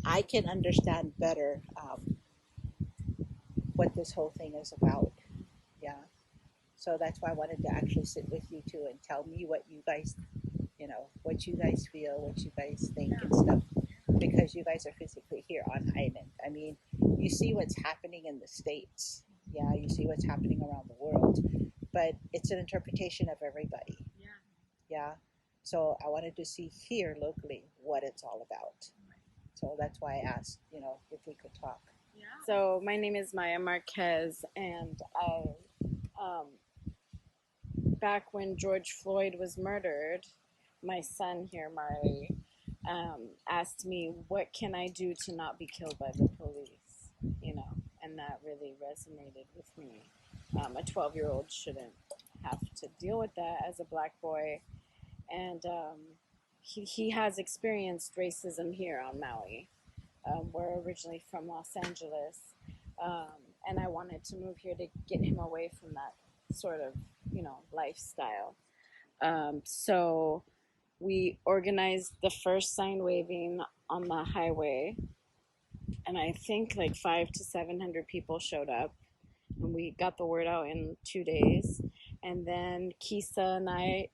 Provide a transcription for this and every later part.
I can understand better what this whole thing is about. Yeah. So that's why I wanted to actually sit with you too and tell me what you guys, what you guys feel, what you guys think and stuff, because you guys are physically here on island. I mean, you see what's happening in the States. Yeah, you see what's happening around the world, but it's an interpretation of everybody. Yeah. So I wanted to see here locally what it's all about. So that's why I asked, if we could talk. So my name is Maya Marquez, and um, back when George Floyd was murdered, my son here, Maui, asked me, "What can I do to not be killed by the police?" And that really resonated with me. A 12-year-old shouldn't have to deal with that as a black boy, and he has experienced racism here on Maui. We're originally from Los Angeles, and I wanted to move here to get him away from that sort of, lifestyle. So we organized the first sign waving on the highway, and I think like 500 to 700 people showed up, and we got the word out in 2 days. And then Kisa and I,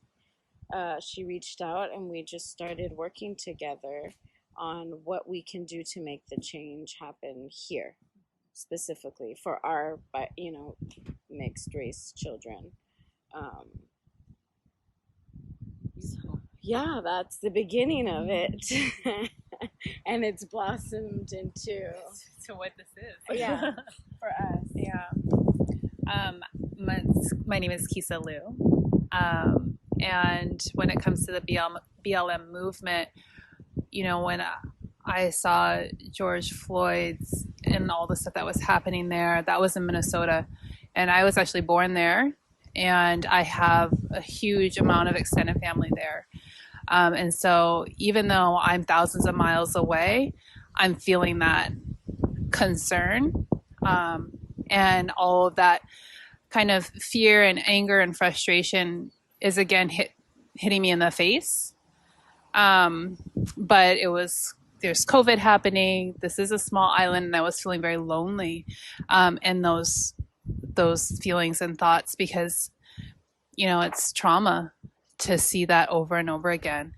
she reached out, and we just started working together on what we can do to make the change happen here, specifically for our, mixed race children. Yeah, that's the beginning of it. And it's blossomed into to what this is. Yeah, for us. Yeah. My name is Kisa Liu. And when it comes to the BLM movement, when I saw George Floyd's and all the stuff that was happening there, that was in Minnesota. And I was actually born there. And I have a huge amount of extended family there. And so even though I'm thousands of miles away, I'm feeling that concern, and all of that kind of fear and anger and frustration is again hitting me in the face. But there's COVID happening. This is a small island, and I was feeling very lonely, and those feelings and thoughts, because it's trauma to see that over and over again,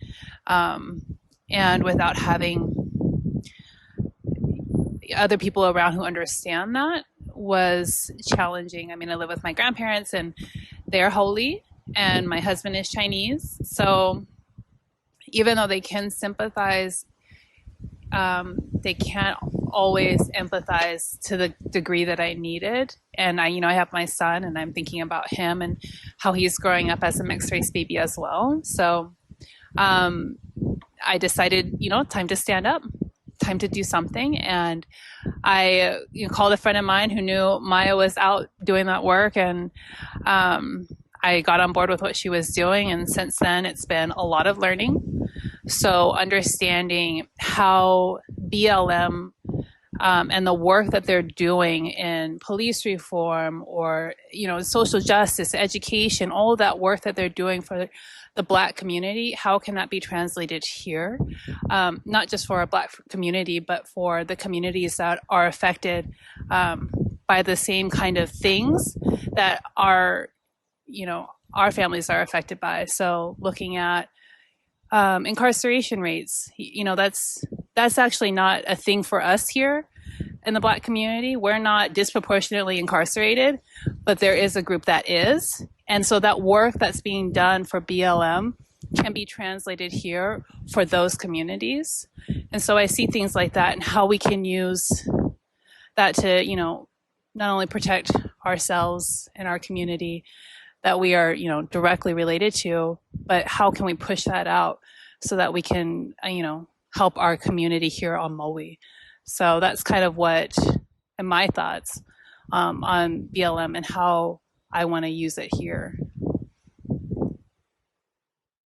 and without having other people around who understand that was challenging. I mean, I live with my grandparents, and they're holy, and my husband is Chinese, so even though they can sympathize, they can't always empathize to the degree that I needed. And I have my son, and I'm thinking about him and how he's growing up as a mixed race baby as well. So I decided, time to stand up, time to do something. And I called a friend of mine who knew Maya was out doing that work, and I got on board with what she was doing. And since then, it's been a lot of learning. So understanding how BLM and the work that they're doing in police reform, or social justice, education, all of that work that they're doing for the Black community, how can that be translated here? Not just for our Black community, but for the communities that are affected by the same kind of things that our families are affected by. So looking at incarceration rates, that's actually not a thing for us here in the Black community. We're not disproportionately incarcerated, but there is a group that is. And so that work that's being done for BLM can be translated here for those communities. And so I see things like that and how we can use that to, not only protect ourselves and our community that we are, directly related to, but how can we push that out so that we can, help our community here on Maui. So that's kind of my thoughts on BLM and how I want to use it here.